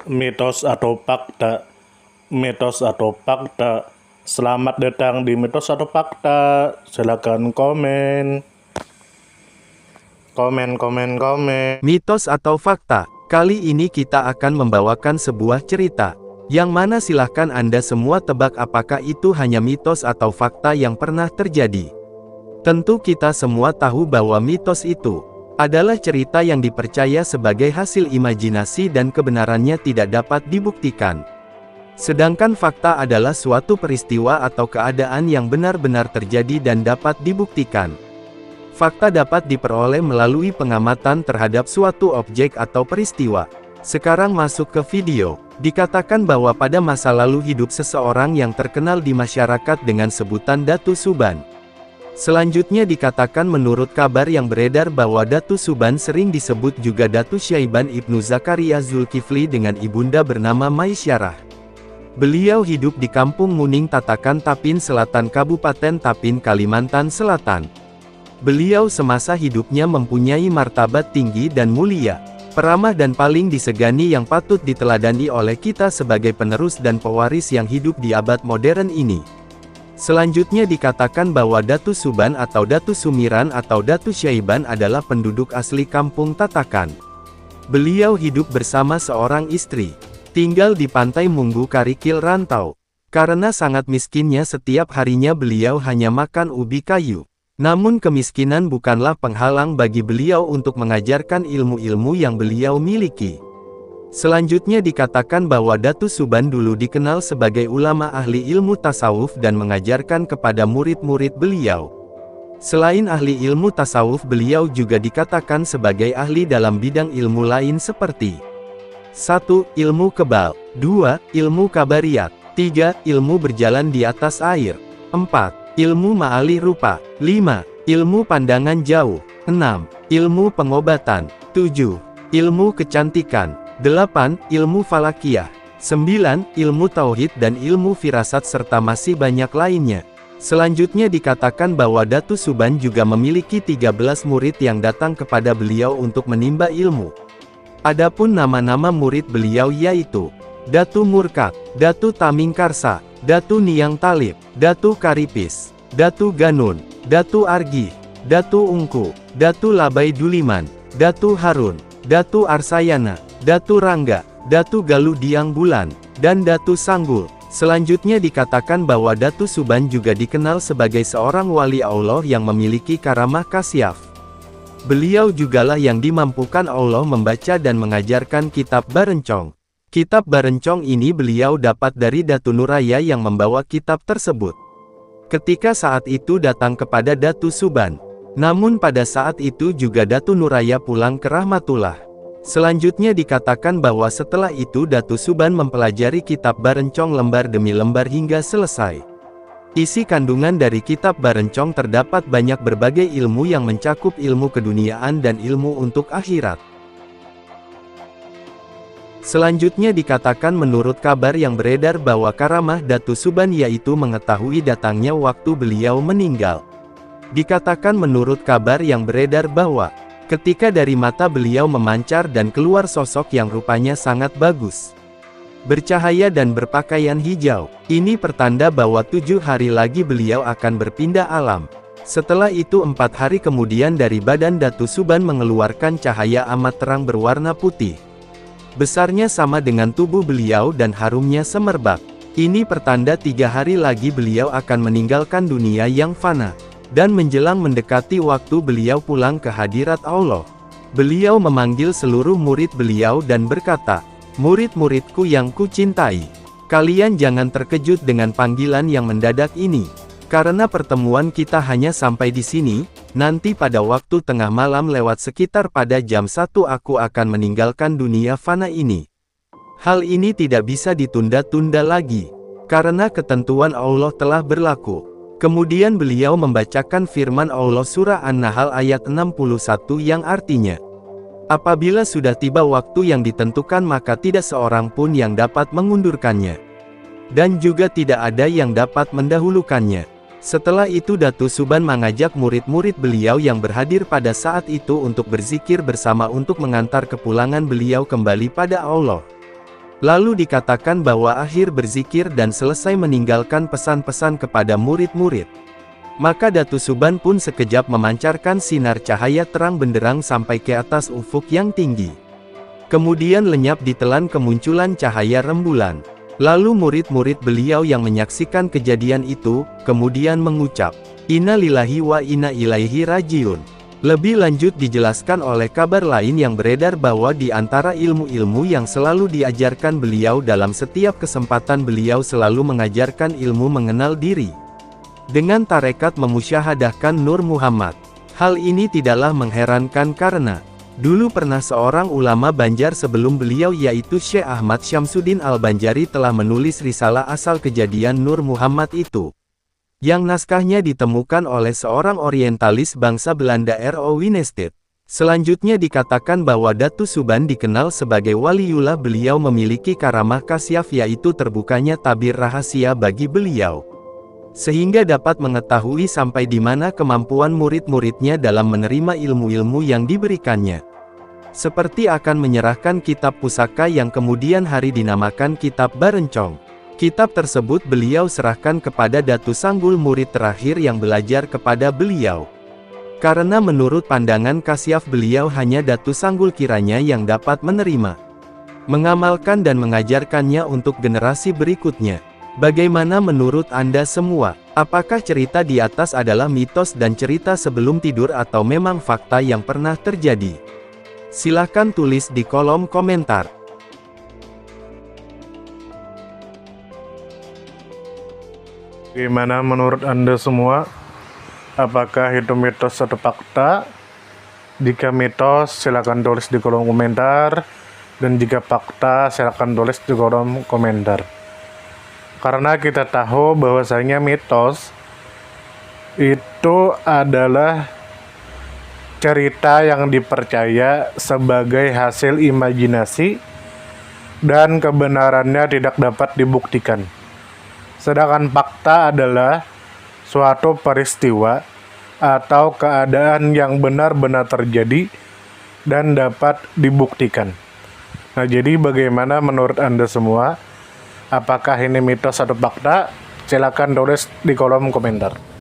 Mitos atau fakta? Mitos atau fakta? Selamat datang di mitos atau fakta. Silakan komen. Komen. Mitos atau fakta? Kali ini kita akan membawakan sebuah cerita, yang mana silahkan Anda semua tebak apakah itu hanya mitos atau fakta yang pernah terjadi. Tentu kita semua tahu bahwa mitos itu adalah cerita yang dipercaya sebagai hasil imajinasi dan kebenarannya tidak dapat dibuktikan. Sedangkan fakta adalah suatu peristiwa atau keadaan yang benar-benar terjadi dan dapat dibuktikan. Fakta dapat diperoleh melalui pengamatan terhadap suatu objek atau peristiwa. Sekarang masuk ke video. Dikatakan bahwa pada masa lalu hidup seseorang yang terkenal di masyarakat dengan sebutan Datu Suban. Selanjutnya dikatakan menurut kabar yang beredar bahwa Datu Suban sering disebut juga Datu Syaiban Ibnu Zakaria Zulkifli dengan ibunda bernama Maisyarah. Beliau hidup di Kampung Muning Tatakan Tapin Selatan Kabupaten Tapin Kalimantan Selatan. Beliau semasa hidupnya mempunyai martabat tinggi dan mulia, peramah dan paling disegani yang patut diteladani oleh kita sebagai penerus dan pewaris yang hidup di abad modern ini. Selanjutnya dikatakan bahwa Datu Suban atau Datu Sumiran atau Datu Syaiban adalah penduduk asli Kampung Tatakan. Beliau hidup bersama seorang istri, tinggal di Pantai Munggu Karikil Rantau. Karena sangat miskinnya setiap harinya beliau hanya makan ubi kayu. Namun kemiskinan bukanlah penghalang bagi beliau untuk mengajarkan ilmu-ilmu yang beliau miliki. Selanjutnya dikatakan bahwa Datu Suban dulu dikenal sebagai ulama ahli ilmu tasawuf dan mengajarkan kepada murid-murid beliau. Selain ahli ilmu tasawuf, beliau juga dikatakan sebagai ahli dalam bidang ilmu lain seperti 1. Ilmu kebal, 2. Ilmu kabariyat, 3. Ilmu berjalan di atas air, 4. Ilmu ma'ali rupa, 5. Ilmu pandangan jauh, 6. Ilmu pengobatan, 7. Ilmu kecantikan, 8. Ilmu falakiyah, 9. Ilmu tauhid dan ilmu firasat serta masih banyak lainnya. Selanjutnya dikatakan bahwa Datu Suban juga memiliki 13 murid yang datang kepada beliau untuk menimba ilmu. Adapun nama-nama murid beliau yaitu Datu Murkak, Datu Tamingkarsa, Datu Niang Talib, Datu Karipis, Datu Ganun, Datu Argi, Datu Ungku, Datu Labai Duliman, Datu Harun, Datu Arsayana, Datu Rangga, Datu Galuh Diang Bulan, dan Datu Sanggul. Selanjutnya dikatakan bahwa Datu Suban juga dikenal sebagai seorang wali Allah yang memiliki karamah kasyaf. Beliau jugalah yang dimampukan Allah membaca dan mengajarkan kitab Barencong. Kitab Barencong ini beliau dapat dari Datu Nuraya yang membawa kitab tersebut. Ketika saat itu datang kepada Datu Suban. Namun pada saat itu juga Datu Nuraya pulang ke Rahmatullah. Selanjutnya dikatakan bahwa setelah itu Datu Suban mempelajari kitab Barencong lembar demi lembar hingga selesai. Isi kandungan dari kitab Barencong terdapat banyak berbagai ilmu yang mencakup ilmu keduniaan dan ilmu untuk akhirat. Selanjutnya dikatakan menurut kabar yang beredar bahwa karamah Datu Suban yaitu mengetahui datangnya waktu beliau meninggal. Dikatakan menurut kabar yang beredar bahwa ketika dari mata beliau memancar dan keluar sosok yang rupanya sangat bagus, bercahaya dan berpakaian hijau. Ini pertanda bahwa 7 hari lagi beliau akan berpindah alam. Setelah itu 4 hari kemudian dari badan Datu Suban mengeluarkan cahaya amat terang berwarna putih. Besarnya sama dengan tubuh beliau dan harumnya semerbak. Ini pertanda 3 hari lagi beliau akan meninggalkan dunia yang fana. Dan menjelang mendekati waktu beliau pulang ke hadirat Allah, beliau memanggil seluruh murid beliau dan berkata, "Murid-muridku yang kucintai, kalian jangan terkejut dengan panggilan yang mendadak ini. Karena pertemuan kita hanya sampai di sini, nanti pada waktu tengah malam lewat sekitar pada jam 1 aku akan meninggalkan dunia fana ini. Hal ini tidak bisa ditunda-tunda lagi, karena ketentuan Allah telah berlaku." Kemudian beliau membacakan firman Allah surah An-Nahl ayat 61 yang artinya, "Apabila sudah tiba waktu yang ditentukan maka tidak seorang pun yang dapat mengundurkannya. Dan juga tidak ada yang dapat mendahulukannya." Setelah itu Datu Suban mengajak murid-murid beliau yang berhadir pada saat itu untuk berzikir bersama untuk mengantar kepulangan beliau kembali pada Allah. Lalu dikatakan bahwa akhir berzikir dan selesai meninggalkan pesan-pesan kepada murid-murid. Maka Datu Suban pun sekejap memancarkan sinar cahaya terang benderang sampai ke atas ufuk yang tinggi. Kemudian lenyap ditelan kemunculan cahaya rembulan. Lalu murid-murid beliau yang menyaksikan kejadian itu, kemudian mengucap, "Inna lillahi wa inna ilaihi rajiun." Lebih lanjut dijelaskan oleh kabar lain yang beredar bahwa di antara ilmu-ilmu yang selalu diajarkan beliau dalam setiap kesempatan beliau selalu mengajarkan ilmu mengenal diri. Dengan tarekat memusyahadahkan Nur Muhammad. Hal ini tidaklah mengherankan karena dulu pernah seorang ulama Banjar sebelum beliau yaitu Syekh Ahmad Syamsuddin Al-Banjari telah menulis risalah asal kejadian Nur Muhammad itu, yang naskahnya ditemukan oleh seorang orientalis bangsa Belanda R.O. Winsted. Selanjutnya dikatakan bahwa Datu Suban dikenal sebagai waliullah. Beliau memiliki karamah kasyaf yaitu terbukanya tabir rahasia bagi beliau, sehingga dapat mengetahui sampai di mana kemampuan murid-muridnya dalam menerima ilmu-ilmu yang diberikannya. Seperti akan menyerahkan kitab pusaka yang kemudian hari dinamakan Kitab Barencong. Kitab tersebut beliau serahkan kepada Datu Sanggul, murid terakhir yang belajar kepada beliau. Karena menurut pandangan kasyaf beliau hanya Datu Sanggul kiranya yang dapat menerima, mengamalkan dan mengajarkannya untuk generasi berikutnya. Bagaimana menurut Anda semua? Apakah cerita di atas adalah mitos dan cerita sebelum tidur atau memang fakta yang pernah terjadi? Silahkan tulis di kolom komentar. Gimana menurut Anda semua? Apakah itu mitos atau fakta? Jika mitos, silakan tulis di kolom komentar. Dan jika fakta, silakan tulis di kolom komentar. Karena kita tahu bahwasanya mitos itu adalah cerita yang dipercaya sebagai hasil imajinasi dan kebenarannya tidak dapat dibuktikan. Sedangkan fakta adalah suatu peristiwa atau keadaan yang benar-benar terjadi dan dapat dibuktikan. Nah, jadi bagaimana menurut Anda semua? Apakah ini mitos atau fakta? Silakan tulis di kolom komentar.